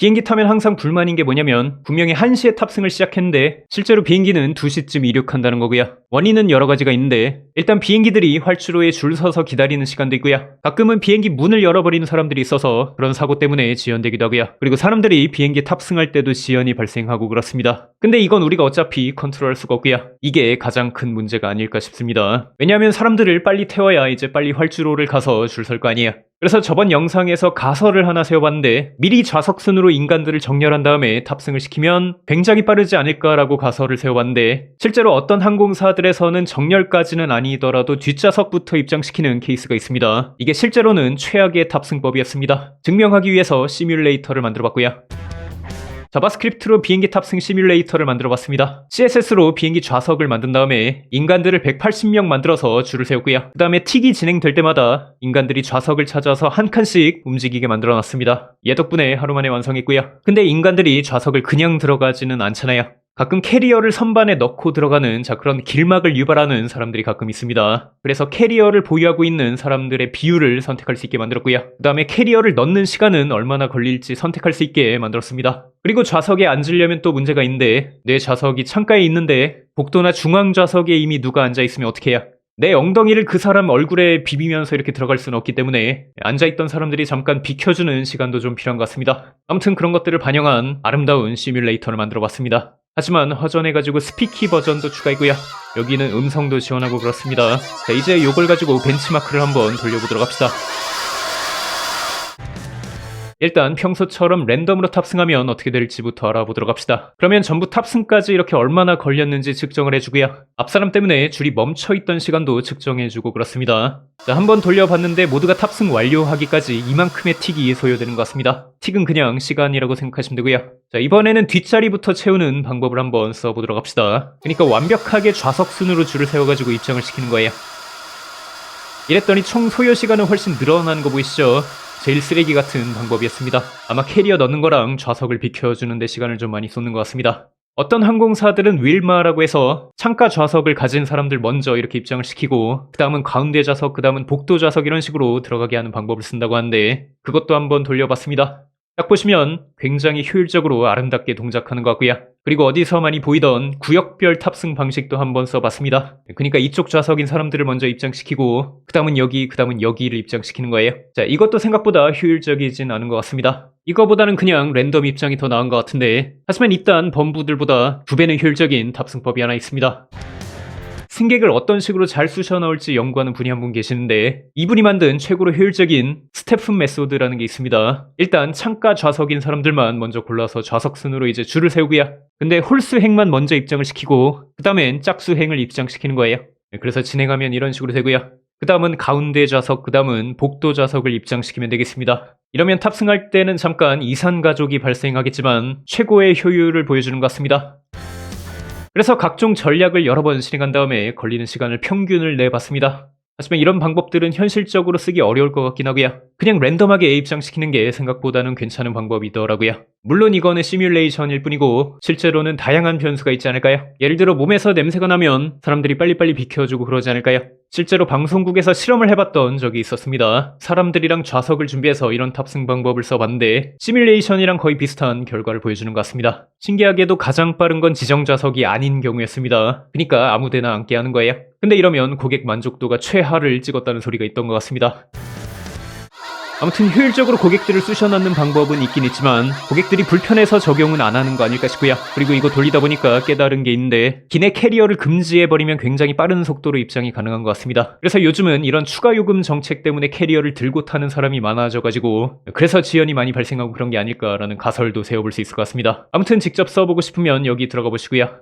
비행기 타면 항상 불만인 게 뭐냐면 분명히 1시에 탑승을 시작했는데 실제로 비행기는 2시쯤 이륙한다는 거고요. 원인은 여러 가지가 있는데 일단 비행기들이 활주로에 줄 서서 기다리는 시간도 있고요. 가끔은 비행기 문을 열어버리는 사람들이 있어서 그런 사고 때문에 지연되기도 하고요. 그리고 사람들이 비행기 탑승할 때도 지연이 발생하고 그렇습니다. 근데 이건 우리가 어차피 컨트롤할 수가 없고요. 이게 가장 큰 문제가 아닐까 싶습니다. 왜냐하면 사람들을 빨리 태워야 이제 빨리 활주로를 가서 줄 설 거 아니에요. 그래서 저번 영상에서 가설을 하나 세워봤는데 미리 좌석순으로 인간들을 정렬한 다음에 탑승을 시키면 굉장히 빠르지 않을까라고 가설을 세워봤는데 실제로 어떤 항공사들에서는 정렬까지는 아니더라도 뒷좌석부터 입장시키는 케이스가 있습니다. 이게 실제로는 최악의 탑승법이었습니다. 증명하기 위해서 시뮬레이터를 만들어봤고요. 자바스크립트로 비행기 탑승 시뮬레이터를 만들어봤습니다. CSS로 비행기 좌석을 만든 다음에 인간들을 180명 만들어서 줄을 세웠고요. 그 다음에 틱이 진행될 때마다 인간들이 좌석을 찾아서 한 칸씩 움직이게 만들어놨습니다. 얘 덕분에 하루 만에 완성했고요. 근데 인간들이 좌석을 그냥 들어가지는 않잖아요. 가끔 캐리어를 선반에 넣고 들어가는 그런 길막을 유발하는 사람들이 가끔 있습니다. 그래서 캐리어를 보유하고 있는 사람들의 비율을 선택할 수 있게 만들었고요. 그 다음에 캐리어를 넣는 시간은 얼마나 걸릴지 선택할 수 있게 만들었습니다. 그리고 좌석에 앉으려면 또 문제가 있는데 내 좌석이 창가에 있는데 복도나 중앙 좌석에 이미 누가 앉아있으면 어떻게 해요? 내 엉덩이를 그 사람 얼굴에 비비면서 이렇게 들어갈 수는 없기 때문에 앉아있던 사람들이 잠깐 비켜주는 시간도 좀 필요한 것 같습니다. 아무튼 그런 것들을 반영한 아름다운 시뮬레이터를 만들어봤습니다. 하지만 허전해가지고 스피키 버전도 추가했고요. 여기는 음성도 지원하고 그렇습니다. 자, 이제 이걸 가지고 벤치마크를 한번 돌려보도록 합시다. 일단 평소처럼 랜덤으로 탑승하면 어떻게 될지부터 알아보도록 합시다. 그러면 전부 탑승까지 이렇게 얼마나 걸렸는지 측정을 해주고요. 앞사람 때문에 줄이 멈춰있던 시간도 측정해주고 그렇습니다. 자, 한번 돌려봤는데 모두가 탑승 완료하기까지 이만큼의 틱이 소요되는 것 같습니다. 틱은 그냥 시간이라고 생각하시면 되고요. 자, 이번에는 뒷자리부터 채우는 방법을 한번 써보도록 합시다. 그러니까 완벽하게 좌석순으로 줄을 세워가지고 입장을 시키는 거예요. 이랬더니 총 소요 시간은 훨씬 늘어나는 거 보이시죠? 제일 쓰레기 같은 방법이었습니다. 아마 캐리어 넣는 거랑 좌석을 비켜주는 데 시간을 좀 많이 쏟는 것 같습니다. 어떤 항공사들은 윌마라고 해서 창가 좌석을 가진 사람들 먼저 이렇게 입장을 시키고 그 다음은 가운데 좌석, 그 다음은 복도 좌석 이런 식으로 들어가게 하는 방법을 쓴다고 하는데 그것도 한번 돌려봤습니다. 딱 보시면 굉장히 효율적으로 아름답게 동작하는 것 같고요. 그리고 어디서 많이 보이던 구역별 탑승 방식도 한번 써봤습니다. 그러니까 이쪽 좌석인 사람들을 먼저 입장시키고 그 다음은 여기, 그 다음은 여기를 입장시키는 거예요. 자, 이것도 생각보다 효율적이진 않은 것 같습니다. 이거보다는 그냥 랜덤 입장이 더 나은 것 같은데 하지만 일단 범부들보다 2배는 효율적인 탑승법이 하나 있습니다. 승객을 어떤 식으로 잘 쑤셔 넣을지 연구하는 분이 한 분 계시는데 이분이 만든 최고로 효율적인 스테픈 메소드라는 게 있습니다. 일단 창가 좌석인 사람들만 먼저 골라서 좌석순으로 이제 줄을 세우고요. 근데 홀수행만 먼저 입장을 시키고 그 다음엔 짝수행을 입장시키는 거예요. 그래서 진행하면 이런 식으로 되고요. 그 다음은 가운데 좌석, 그 다음은 복도 좌석을 입장시키면 되겠습니다. 이러면 탑승할 때는 잠깐 이산 가족이 발생하겠지만 최고의 효율을 보여주는 것 같습니다. 그래서 각종 전략을 여러 번 실행한 다음에 걸리는 시간을 평균을 내봤습니다. 하지만 이런 방법들은 현실적으로 쓰기 어려울 것 같긴 하고요. 그냥 랜덤하게 입장시키는 게 생각보다는 괜찮은 방법이더라고요. 물론 이거는 시뮬레이션일 뿐이고 실제로는 다양한 변수가 있지 않을까요? 예를 들어 몸에서 냄새가 나면 사람들이 빨리빨리 비켜주고 그러지 않을까요? 실제로 방송국에서 실험을 해봤던 적이 있었습니다. 사람들이랑 좌석을 준비해서 이런 탑승 방법을 써봤는데 시뮬레이션이랑 거의 비슷한 결과를 보여주는 것 같습니다. 신기하게도 가장 빠른 건 지정 좌석이 아닌 경우였습니다. 그러니까 아무데나 앉게 하는 거예요. 근데 이러면 고객 만족도가 최하를 찍었다는 소리가 있던 것 같습니다. 아무튼 효율적으로 고객들을 쑤셔 넣는 방법은 있긴 있지만 고객들이 불편해서 적용은 안 하는 거 아닐까 싶고요. 그리고 이거 돌리다 보니까 깨달은 게 있는데 기내 캐리어를 금지해버리면 굉장히 빠른 속도로 입장이 가능한 것 같습니다. 그래서 요즘은 이런 추가 요금 정책 때문에 캐리어를 들고 타는 사람이 많아져가지고 그래서 지연이 많이 발생하고 그런 게 아닐까라는 가설도 세워볼 수 있을 것 같습니다. 아무튼 직접 써보고 싶으면 여기 들어가 보시고요.